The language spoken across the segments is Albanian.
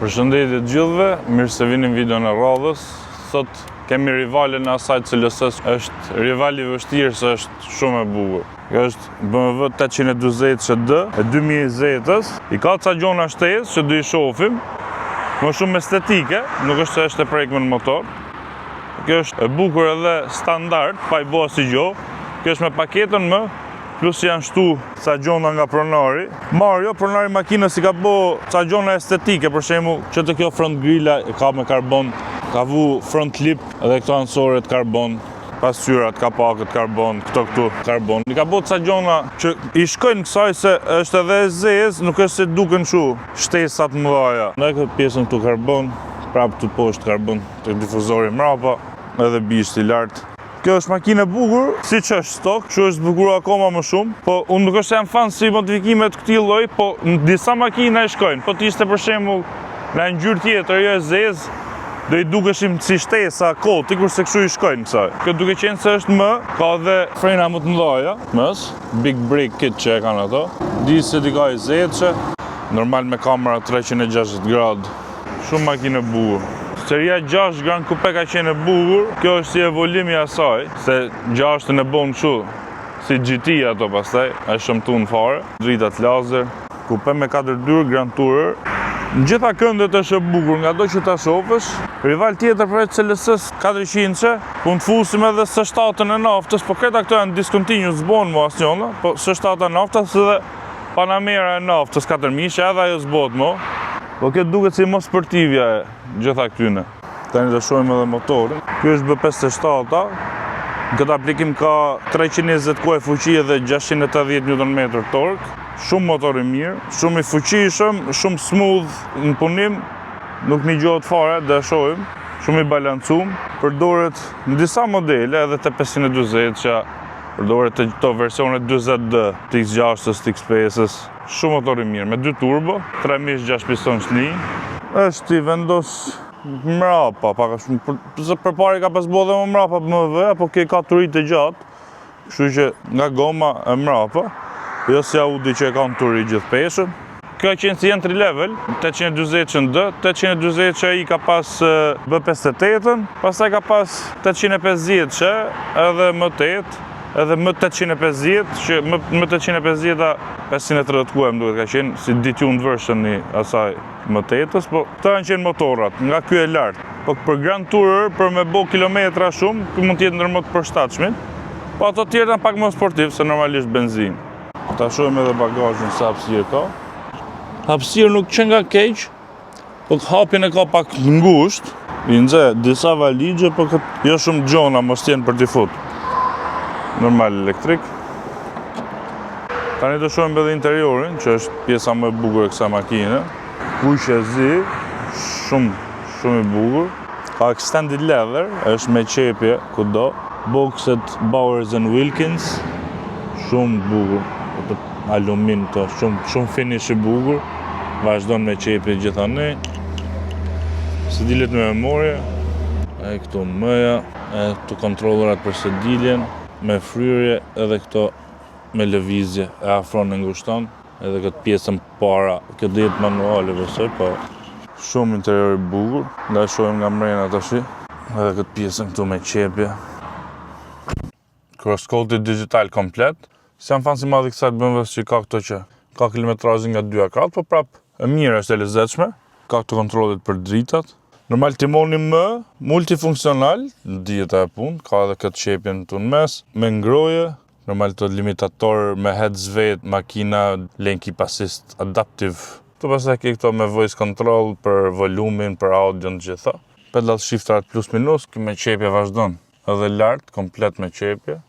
Përshëndetje të gjithëve, mirë se vini në videon e radhës. Sot kemi rivalin e asaj cilës është rival i vështirë se është shumë e bukur. Kjo është BMW 840 HD e 2020-s. I ka ca gjona shtesë që do i shohim. Më shumë estetike, nuk është se është e prekme në motor. Kjo është e bukur edhe standard, pa i bëha si gjohë. Kjo është me paketën më, plus janë shtu ca gjona nga pronari. Mario, pronari makinës i ka bo ca gjona estetike, për shembull, që të kjo front grilla ka me karbon, ka vu front lip edhe këto ansoret karbon, pasqyrat, kapakët karbon, këtu karbon. I ka bo ca gjona që i shkojnë kësaj se është edhe e zezë, nuk është se duken shu shtesat mëdhaja. Në këtë pjesën këtu karbon, prapë të poshtë karbon, të difuzori mrapa, edhe bishti lartë. Kjo është makinë e bukur, si që është stok, që është bukur akoma më shumë, po unë nuk është e jam fan si modifikimet këtij lloji, po në disa makina e shkojnë, po t'ishte për shembull në ngjyrë tjetër, jo e zezë, do i dukeshim si shtesa koti, kurse kështu i shkojnë kësaj. Kjo duke qenë se është më, ka dhe frena më të mëdha, big brake kit që e kanë ato, diset i ka i zezë, normal me kamera 360 gradë, shumë makinë e bukur. Seria 6 Grand Coupe ka qenë e bukur, kjo është si evolimi asaj, se 6-ën e bon kështu, si GT ato pastaj, e shëmtun fare, dritat laser, Coupe me 4 dyrë, Grand Tourer. Në gjitha këndet është e bukur, nga do që ta shofësh, rival tjetër për CLS 400, ku në fusim edhe S7-ën e naftës, po këta këto janë discontinuous zbonë mu asnjona, po S7-ën e naftës edhe Panamera e naftës 4000, edhe ajo zbot mu. Po këtë duket si mos sportivja e gjitha këtyne. Tani do shohim edhe motorin. Ky është B57-a. Këtë aplikim ka 320 kuaj fuqi dhe 680 Nm tork. Shumë motor i mirë, shumë i fuqishëm, shumë smooth në punim. Nuk një gjohet fare, dhe shohim. Shumë i balancum. Përdoret në disa modele, edhe të 520 që përdoret të këto versione 20D, të X6-ës, të X5-ës. Shumë motor i mirë, me 2 turbo, 3 mish 6 piston shlin. Është i vendos mrapa, pak a shumë, se përpari ka pas bo dhe më mrapa BMW, apo ke ka turit e gjatë, kështu që nga goma e mrapa, jo si Audi që e ka në turit gjithë peshën. Kjo qenë si entry level, 820 që në D, 820 që i ka pas B58-ën, pastaj ka pas 850 që edhe M8, edhe M850, që M850-a 530 kuaj më duhet ka qenë, si detuned version i asaj M8-ës, po këta kanë qenë motorat, nga ky e lartë. Po për Grand Tourer, për me bo kilometra shumë, ky mund t'jetë ndërmjet përshtatshëm, po ato tjerë janë pak më sportiv, se normalisht benzinë. Ta shohim edhe bagazhin sa hapësirë ka. Hapësirë nuk që nga keq, po hapjen e ka pak ngushtë, i nxe disa valigje, po jo shumë gjona mos t'jenë për t'i futur. Normal elektrik. Tani do shohim edhe interiorin, që është pjesa më e bukur e kësaj makine. Kuqe zi, shumë i bukur. Ka extended leather, është me qepje kudo. Boxet Bowers & Wilkins, shumë bukur. Alumin to, shumë finish i bukur. Vazhdon me qepje gjithanë. Sedilet me memorie. E këtu mëja, e këtu kontrollerat për sediljen. Me fryrje edhe këto me lëvizje e afron e ngushton, edhe këtë pjesën para, këtë do jetë manuale besoj, po shumë interior i bukur, nga shohim nga mrena tash, edhe këtë pjesën këtu me qepje. Cross-code digital komplet. Si jam fan si madhi kësaj BMW-s që ka këto që ka kilometrazhin nga 2/4, po prap e mirë është e lezetshme, ka këto kontrollet për dritat. Normal timoni më multifunksional, dieta e punë, ka edhe këtë qepjen këtu në mes, me ngroje, normal të limitator me heads vet, makina lane keep assist adaptive. Këtu pastaj ke këto me voice control për volumin, për audion të gjitha. Pedal shifterat plus minus, kjo me qepje vazhdon. Edhe lart, komplet me qepje.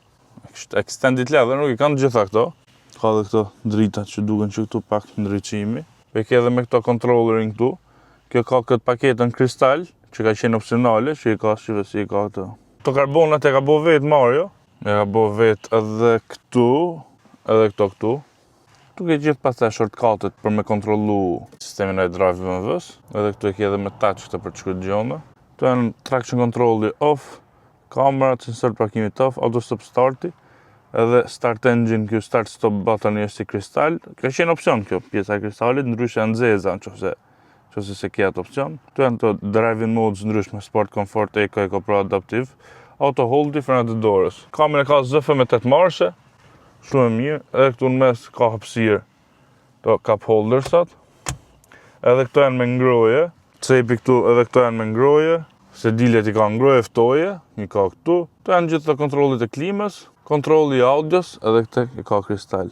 Extended leather, nuk i kanë të gjitha këto. Ka edhe këto dritat që duken që këtu pak ndriçimi. Ve ke edhe me këto controllerin këtu. Kjo ka këtë paketën kristal, që ka qenë opsionale, që i ka shive si i ka këto. Këto karbonat e ka bo vetë Mario, e ka bo vetë edhe këtu, edhe këtu. Këtu ke gjithë pastaj shortcutet për me kontrollu sistemin e drive BMW-s, edhe këtu e ke edhe me touch këtë për të shkruajtur gjona. Këtu janë traction controlli off, kamera, sensor parkimit off, auto stop starti, edhe start engine, kjo start stop button është si kristal. Ka qenë opsion kjo pjesa e kristalit, ndryshe janë zeza nëse nëse se ke atë opcion. Këtu janë të driving modes ndryshme, sport, comfort, eco, pro adaptive, auto hold, different dorës. Kamera ka ZF me 8 marshe, shumë e mirë, edhe këtu në mes ka hapësirë të cup holdersat. Edhe këto janë me ngroje, cepi këtu edhe këto janë me ngroje, sedilet i ka ngroje ftoje, i ka këtu. Këto janë gjithë të kontrollit e klimës, kontrolli i audios, edhe këte i ka kristal.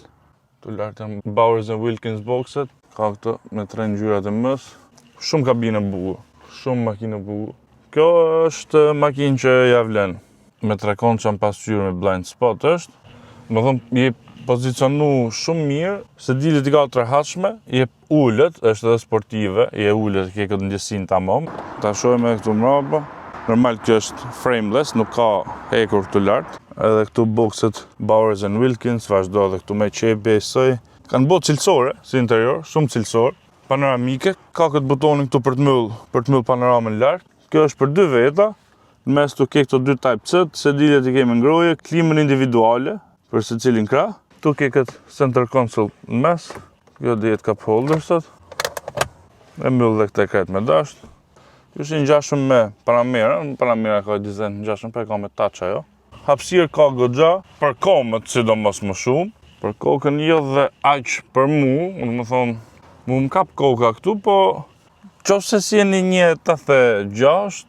Këtu lartë janë Bowers & Wilkins boxet, ka këto me 3 ngjyrat e mës. Shumë kabine bukur, shumë makinë bukur. Kjo është makinë që ja vlen. Me trekon që janë pasqyrë me blind spot është. Më thëmë, je pozicionu shumë mirë, sedilet i ka të rehatshme, je ullët, është edhe sportive, je ullët, ke këtë ndjesin tamam. Ta shojme këtu mrapa. Normal kjo është frameless, nuk ka hekur këtu lartë. Edhe këtu boxet Bowers & Wilkins, vazhdo edhe këtu me qepi e sëj. Kanë botë cilësore, si interior, shumë cilësor. Panoramike, ka këtë butonin këtu për të myll panoramën lartë. Kjo është për 2 veta. Në mes të ke këto 2 type C, sedilet i kemi ngroje, klimën individuale për se cilin krah. Tu ke këtë center console në mes. Kjo dhe jetë cup holdersat. E myll dhe këte kretë me dasht. Kjo është ngjashëm me Panamera. Panamera ka dizajn ngjashëm, për e ka me touch ajo. Hapësirë ka goxha, për komët sidomos më shumë. Për kokën jo dhe aq për mu, unë më thonë, mu më kap koka këtu, po qofse si jeni 1.86,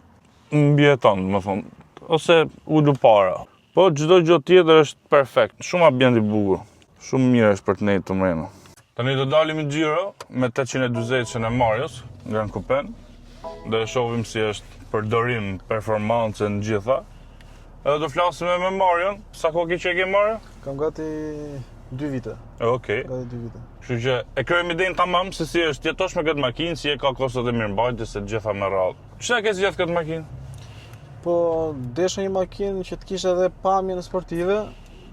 më bjeton, më thonë, ose ullu para. Po çdo gjë tjetër është perfekt, shumë ambient i bukur, shumë mirë është për të nejtë të mrena. Tani do dalim i xhiro me 840 e Marios, Grand Coupen, dhe shohim si është përdorim, performancë në gjitha. Edhe do flasim me Marion, sa kohë që e ke Mario? Kam gati 2 vite. Okej. Gati 2 vite. Kështu që e kryejmë idenë tamam se si është jetosh me këtë makinë, si e ka kostot e mirëmbajtjes e gjitha me radhë. Çfarë ke zgjedh këtë makinë? Po desha një makinë që të kishte edhe pamjen sportive,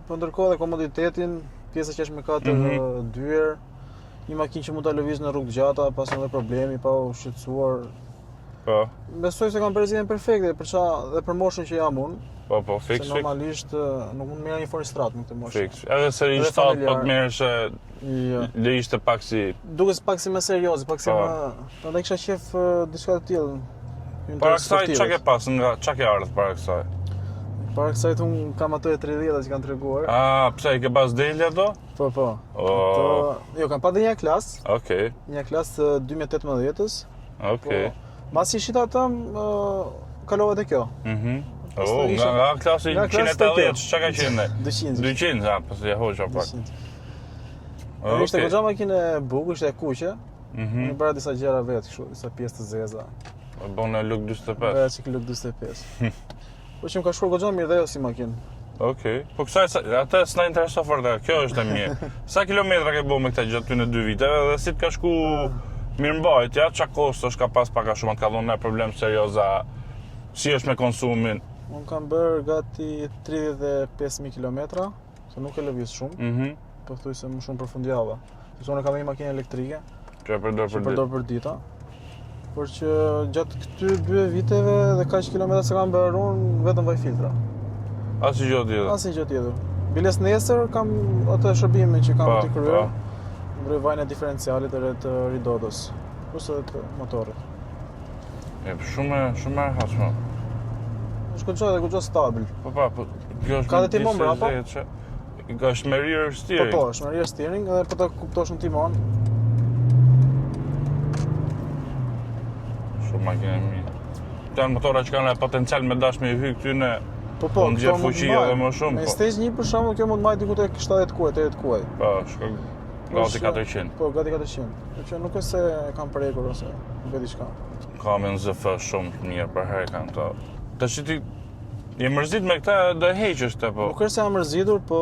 po ndërkohë edhe komoditetin, pjesa që është me 4 dyer, një makinë që mund ta lëviz në rrugë gjata, pas ndonjë problemi, pa u shqetësuar. Po. Besoj se kam përzihen perfekte për dhe për moshën që jam unë. Po, fix. Normalisht nuk mund merr një forestrat në këtë moshë. Fix. Edhe seri 7 po të merresh Jo. dhe ishte pak si Duket pak si më serioz, pak si më. Prandaj kisha qef diçka të tillë. para kësaj çka ke pas nga çka ke ardhur para kësaj? Para kësaj unë kam ato e 30 që kanë treguar. Pse i ke pas deli ato? Po. Jo, kam pa dhe një klasë. Okej. Një klasë 2018-s. Okej. Masi shita atëm, kalova te kjo. Nga klasi 180, çka ka qenë? 200. 200, pas ja hoqa pak. 200. Ishte goxha makinë e bukur, ishte e kuqe. Unë bëra disa gjëra vetë, kështu, disa pjesë të zeza. Bon në look 45. Bëra çik look 45. Po që më ka shkuar goxha mirë dhe jo si makinë. Okej. Po kësaj atë s'na intereson fort, kjo është e mirë. Sa kilometra ke bërë me këtë gjatë ty në 2 viteve dhe si të ka shku mirëmbajtja, çka kostosh ka pas pak a shumë, ka dhënë problem serioza, si është me konsumin? Unë kam bërë gati 35.000 kilometra, se nuk e lëviz shumë, po thuj se më shumë për fundjava. Se unë kam një makinë elektrike, që e përdor për dita. Por që gjatë këty 2 viteve dhe kaq kilometra se kam bërë unë, vetëm vaj filtra. Asnjë gjë tjetër. Asnjë gjë tjetër. Biles nesër kam atë shërbimin që kam të kryer. Mbroj vajnë e diferencialit e të ridodës, plus edhe të motorit. Shumë e rehatshme. Është goxha stabil. Po, kjo është ka dhe timon mbrapa? Ka është me rear steering. Po, është me rear steering edhe po ta kuptosh në timon. Shumë makinë e mirë. Këto janë motora që kanë potencial me dashme i hy këty në Po, në gjithë fuqi edhe më shumë. Me stage 1 për shembull kjo mund të majë diku tek 70 kuaj, 80 kuaj. Po, shko gati 400. Po, gati 400. Që nuk është se e kam prekur ose nuk e di çka. Ka me në ZF shumë të mirë për herë kanë këto. Të që ti je mërzit me këta do e heqësh të po. Nuk është se jam mërzitur, po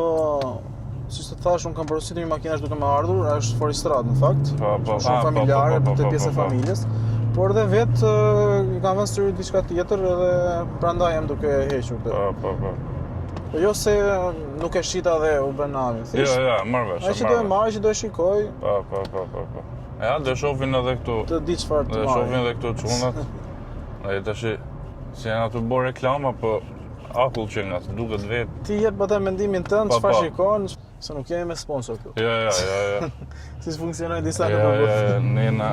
siç të thash, unë kam porositur një makinë duke më ardhur, është forestrat në fakt. Shumë familjare, për të pjesë e familjes. Por dhe vetë i kam vënë syri diçka tjetër edhe prandaj jam duke e hequr këtë. Po. Po jo se nuk e shita dhe u bën nami. Jo, marr vesh. Ai që do e marr, që do e shikoj. Po. Ja, do shohin edhe këtu. Të di çfarë të marr. Do shohin edhe këtu çunat. Ai tash si janë aty bërë reklama, po akull që nga duket vetë. Ti jep atë mendimin tënd, çfarë shikon, se nuk jemi me sponsor këtu. Jo. Si funksionojnë disa në përgjithësi. Nena.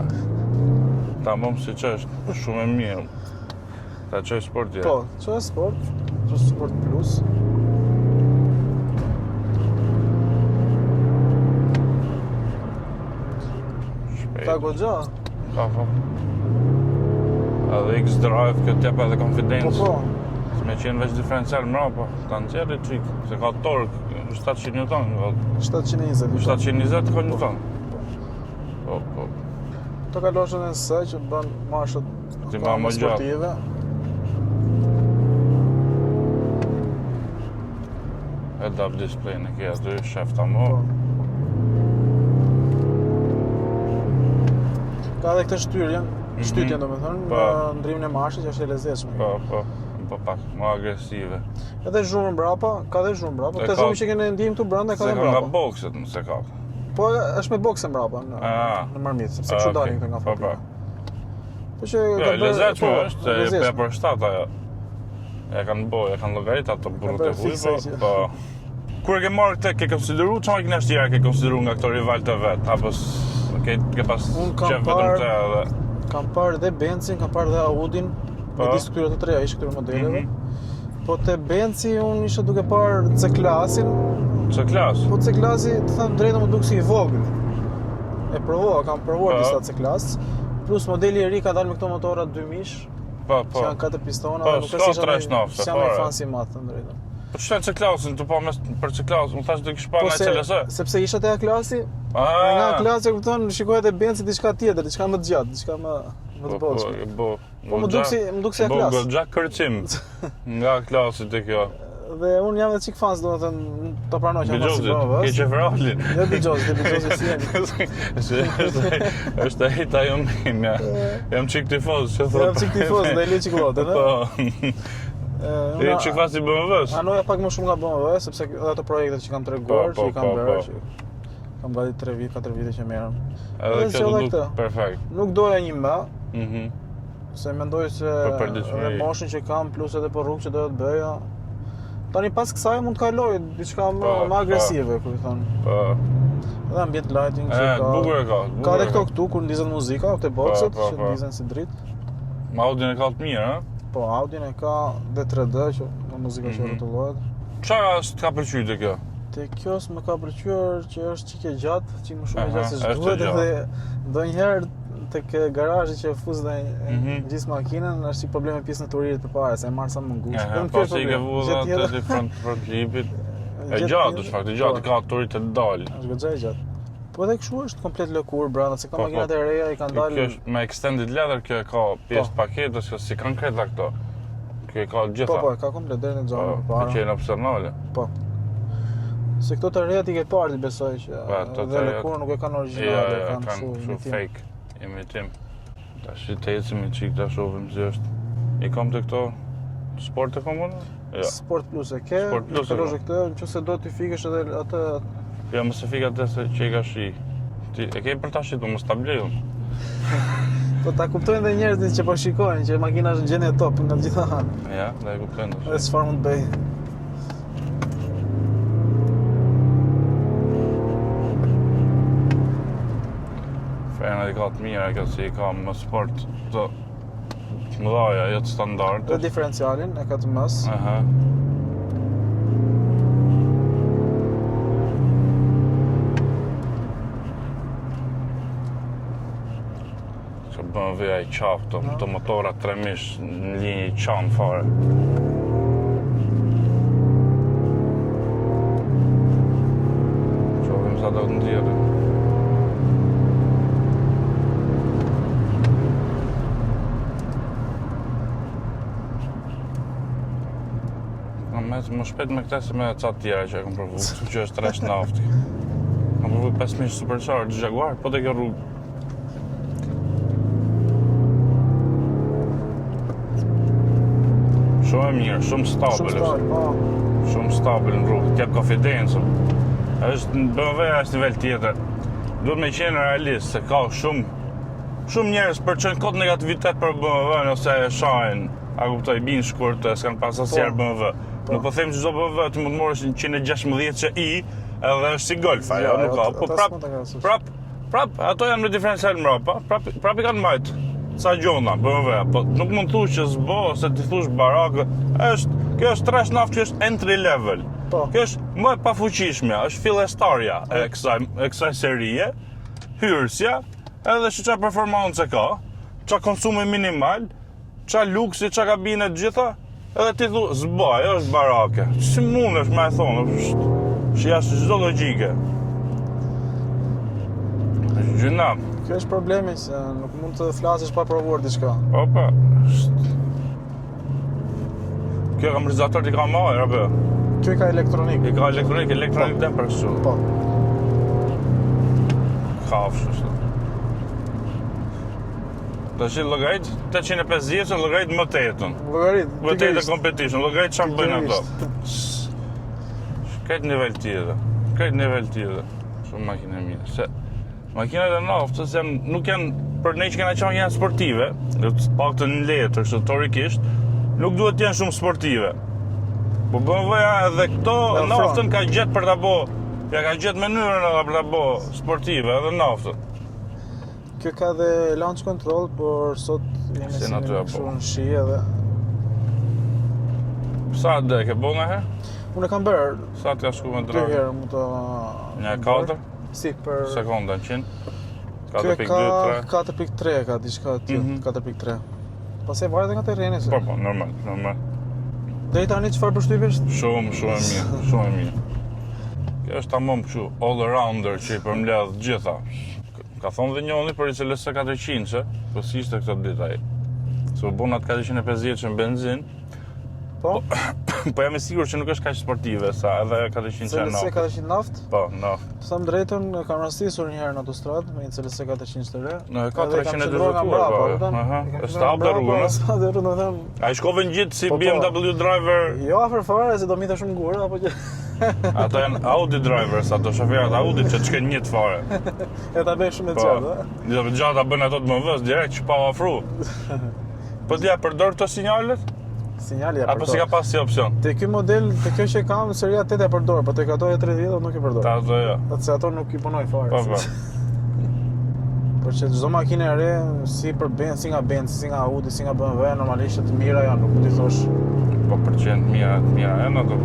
Tamam si që është shumë e mirë. Ta që është sport Po, që është sport, që është sport plus. Ta gogja? Ka. Edhe X-Drive këtë jep edhe konfidencë. Po. Me qenë veç diferencial mrapa, ka në qërë qik, se ka tork 700 Newton. 720. 720 ka Newton. Po. Të kaloshën e nësë që bën mashët sportive. Head-up display në kja, dy shefta më. Ka edhe këtë shtytjen do me thënë, në ndrimin e mashët që është e lezetshme. Po pak, më agresive. Edhe zhurmë mbrapa, ka dhe zhurmë mbrapa. Të zhurmë që kene ndihmë këtu brenda, ka dhe mbrapa. Se ka nga bokset, nëse ka. Po, është me bokse mbrapa në marmitë, sepse kështu dalin këtë nga fabrika. Po që lezetshme është, e për 7 ajo. E kanë llogarit ato burrët e huj, po. Kur e ke marrë këtë, ke konsideru çfarë makina tjera ke konsideru nga këto rivalët e vet, apo ke pas qef vetëm të edhe? Kam parë dhe Benzin, kam parë dhe Audin, me disë këtyre të treja ishë këtyre modeleve. Po te Benzi unë ishe duke parë C-klasin. C-klas? Po C-klasi, të thëmë drejtë më duke si i vogël. E kam provuar disa C-klas. Plus modeli i ri ka dalë me këto motora 2 mish. Po. Që janë 4 pistona. Po, s'ka 3 shnafë, se fare. Fancy matë, të drejtë. Po që C-klasin, të po për C-klasin, më thash të kish pa nga CLS? Sepse isha te A-klasi, nga A-klasi e këpëton, shikohet e Benzi diçka tjetër, diçka më të gjatë, diçka më të boqme. Po më duk si A-klasi. Po gogja kërcim nga klasi të kjo. Dhe unë jam dhe qik fans, do të të pranoj që jam si BMW. Ke qeferalin. Jo Bigjozit si jemi. është e hita jo mim, jam qik tifoz, që thot. Jam qik tifoz, dhe e li qik lote, ne? E qik fans i BMW-s? Anoja pak më shumë nga BMW, sepse edhe ato projekte që kam treguar, që i kam bërë, që kam gati 3 vite, 4 vite që merrem. Edhe kjo të duk perfekt. Nuk doja një më, se mendoj se edhe moshën që kam, plus edhe për rrugë që doja të bëja. Tani pas kësaj mund të kaloj diçka më agresive, kur i thonë. Po. Edhe ambient lighting që ka. Bukur e ka. Ka edhe këtu kur ndizet muzika, këto boxet që ndizet si dritë. Audin e ka të mirë, ha? Po, Audin e ka dhe 3D që në muzika që rrotullohet. Çfarë të ka pëlqyer te kjo? Te kjo s'më ka pëlqyer që është çike gjatë, çik më shumë gjatë se duhet edhe ndonjëherë tek garazhi që fuz dhe gjithë makinën është si probleme pjesën e turirit përpara se e marr sa më ngushtë. Pasi i ke vëlla atë front lipit. E gjatë, është fakt, gjatë ka turit të dalë. Është goxha e gjatë. Po edhe kështu është komplet lëkur brenda, se ka makinat e reja i kanë dalë. Kjo është me extended leather, kjo e ka pjesë paketës, që si kanë kreta këto. Kjo e ka gjitha. Po, ka komplet deri në xhamin përpara. Po, që janë opsionale. Po. Se këto të reja ti ke parë, besoj që dhe lëkurën nuk e kanë origjinale, kanë kështu fake. Imitim. Tash të ecim i qik të shohim si është. I kam të këto sport e komunë? Ja. Sport plus e ke, të lojë këtë, në që se do t'i fikesh edhe atë... Ja, më se fika të se që i ka shi. E ke për ta shitu, më s'ta blej unë. Po ta kuptojnë dhe njerëzit që po shikojnë, që makina është në gjenje top nga gjitha hanë. Ja, dhe e kuptojnë. Dhe çfarë mund të bëj. Frena i ka të mira, kjo si i ka më sport të mëdhaja, jo të standard. Dhe diferencialin e ka të mës. Që BMW-a i qafë, të motora 3 mish në linjë i qanë fare. Qovim sa do të ndjerë. Më shpet me këta se me ca tjera që e kom provu, që është resh nafti. Kam provu 5000 supercharged Jaguar, po të kjo rrugë. Shumë e mirë, shumë stabil është. Shumë stabil në rrugë, t'jep konfidencën. BMW-a është nivel tjetër. Duhet me qenë realist, se ka shumë njerëz përçojnë kod negativitet për BMW-n ose e shajnë. A kuptoj, binë shkurt, s'kan pas asnjëherë BMW. Nuk po them që çdo BMW ti mund të morësh 116 që i edhe është si Golf, ajo nuk ka. Po prap, ato janë me diferencial mbrapa, prap i kanë majt. ca gjona, BMW, po nuk mund thush që s'bo, ose ti thush barakë, kjo është trash naft, kjo është entry level. Po. Kjo është më e pafuqishmja, është fillestarja e kësaj serie, hyrësja, edhe që qa performance ka, qa konsumi minimal, qa luksi, qa kabine të gjitha, edhe ti thu, zba, ajo është barake. Si mund është me e thonë, është jashtë çdo logjike. Gjyna. Kjo është problemi, se nuk mund të flasësh pa provuar diçka. Po. Kjo amortizator t'i ka marrë, apo? Kjo i ka elektronik. I ka elektronik dhe për kështu. Po. Kafsh, është. Të shi llogarit 850 llogarit më të jetën. Llogarit. Më të jetë competition, llogarit çfarë bëjnë ato? Këtë nivel tjetër. Shumë makinë e mirë. Se makinat e naftës nuk janë, për ne që kena qenë janë sportive, të paktën në letër, kështu teorikisht, nuk duhet të jenë shumë sportive. Po BMW-ja edhe këto naftën ka gjetë për ta bo, ja ka gjetë mënyrën edhe për ta bo sportive edhe naftën. Kjo ka dhe launch control, por sot jemi si në shi edhe... Sa dhe ke bo nga herë? Unë e kam bërë. Sa të ka shku me dragë? 2 herë mu të... Një 4? Si, për... Sekonda, 100? Kjo ka 4.3 ka, diçka tjetë, 4.3. Pastaj varet nga terreni se. Po, normal. Deri tani çfarë përshtypjesh? Shumë e mirë. Kjo është tamam kështu all-arounder që i përmbledh gjitha. Ka thonë dhe njëri për i CLS 400, po si ishte këtë ditë ai. Se u bon atë 450 që në benzin. Po? Po jam i sigurt që nuk është kaq sportive sa edhe 400 CLS 400 naft? Po, naft. Të them drejtën, kam rastisur një herë në autostradë me një CLS 400 të re. Në 420 po. Është hap dhe rrugën. Ai shkove në gjithë si BMW driver. Jo afër fare se do mita shumë gurë apo që Ato janë Audi drivers, ato shoferat Audi që të shken njët fare. E ta bëj shumë e gjatë, Një të gjatë bën ato të MV-s direkt që pa afru. Po t'ja përdor këto sinjalet? Sinjali ja përdor. Apo si ka pas si opsion? Te ky model, te kjo që kam, seria 8 e përdor, po te ato e 30 nuk e përdor. Ta ato jo. Se ato nuk i punoj fare. Po. Por që çdo makinë e re, si për Benz, si nga Benz, si nga Audi, si nga BMW, normalisht të mira janë, nuk t'i thosh. Po përqen mira janë ato.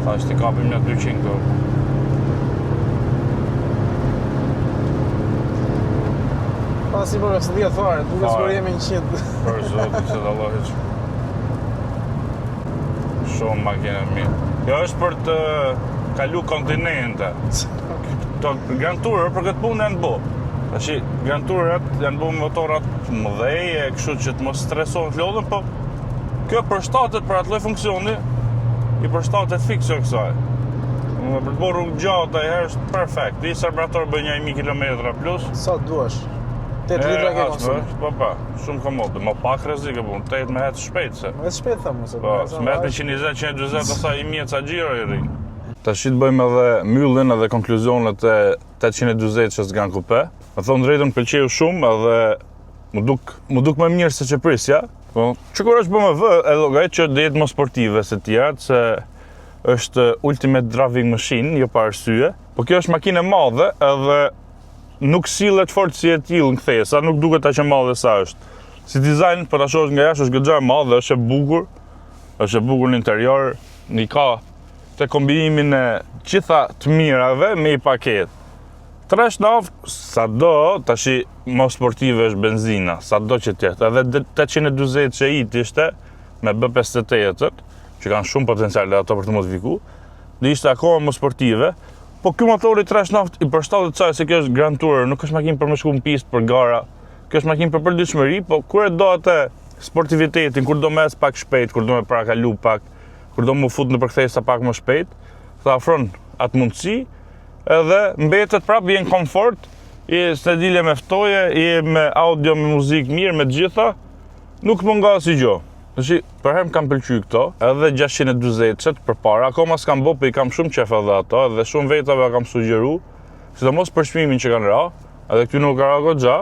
Thash t'i kapim një 200 këto. Si për së dhjetë fare, duke s'kur jemi 100. Për zotin se d'Allahit. Shumë makine mirë. Jo është për të kalu kontinente. Grand Tourer për këtë punë janë bo. Tashi Grand Touret janë bo motorat mëdhej, kështu që të mos stresohen të lodhen, po kjo përshtatet për atë lloj funksioni, i përshtatet fiksio kësaj. Për të bërë rrugë gjatë e herë është perfekt. Ti karburator bën 1000 km plus. Sa duash. 8 litra ke konsum. Po, shumë komode, më pak rrezikë punë, 8 me het shpejt se. Me shpejt thamë se. Po, me 120, 140 asaj 1000 ca xhiro i rrin. Tash të bëjmë edhe mbylljen edhe konkluzionet e 840 Gran Coupe. Me thonë drejtën pëlqeu shumë edhe më duk më mirë se që prisja. Po, çukur është BMW e llogarit që do jetë më sportive se tjerat, se është ultimate driving machine, jo pa arsye. Po kjo është makinë e madhe edhe nuk sillet fort si e tillë në kthesa, nuk duket aq e madhe sa është. Si dizajn, po ta shohësh nga jashtë është goxha e madhe, është e bukur në interior, i ka të kombinimin e gjitha të mirave me i paket. Trash naft, sado tashi më sportive është benzina, sado që tjetë, edhe 840 që ishte me B58, që kanë shumë potencial ato për të modifikuar, dhe ishte akoma më sportive. Po ky motori trash naft i përshtatet kësaj se kjo është Grand Tourer, nuk është makinë për me shku në pistë për gara. Kjo është makinë për përditshmëri, po kur e do atë sportivitetin, kur do mes pak shpejt, kur do me parakalu pak, kur do më fut në përkthesa pak më shpejt, tha afron atë mundësi, edhe mbetet prapë vjen komfort, i sedile me ftoje, i me audio, me muzikë mirë, me të gjitha, nuk mungo asnjë gjë. Tashi, për herë më kam pëlqyer këto, edhe 640 përpara, akoma s'kam bë, po i kam shumë qef edhe ato, edhe shumë vetave kam sugjeruar, sidomos për çmimin që kanë ra, edhe këtu nuk ka ra goxha,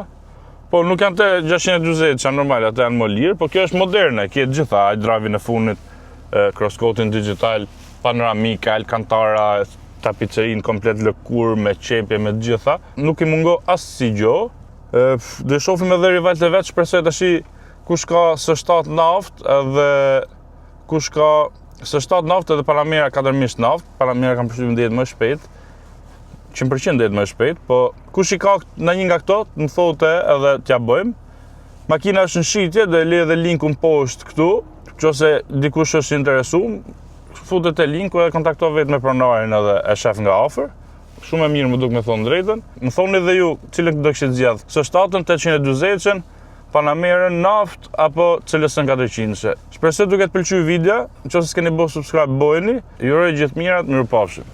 po nuk janë të 640 që janë normale, ato janë më lirë, po kjo është moderne, kjo të gjitha, drive-in e fundit, cross-coatin digital, panoramike, alcantara, tapicerin komplet lëkur, me qepje, me gjitha. Nuk i mungo asë si gjo. Dhe shofim edhe rivalet e vetë, shpresoj tashi kush ka S7 naft edhe kush ka S7 naft edhe Panamera 400 naft. Panamera kam përshtypjen dhe jetë më shpejt. 100% dhe jetë më shpejt, po kush i ka në një nga këto, më thote edhe t'ja bëjmë. Makina është në shitje dhe le edhe linkun poshtë këtu, nëse dikush është interesuar, futet e linku e kontakto vetë me pronarin edhe e shef nga afër. Shumë e mirë më duk me thonë drejtën. Më thoni dhe ju cilën do kishit zgjedh. S7-ën 840-ën, Panamerën naft apo CLS-ën 400-ën. Shpresoj duket pëlqyer video. Nëse s'keni bërë subscribe bëjeni. Ju uroj gjithë mirat, mirupafshim.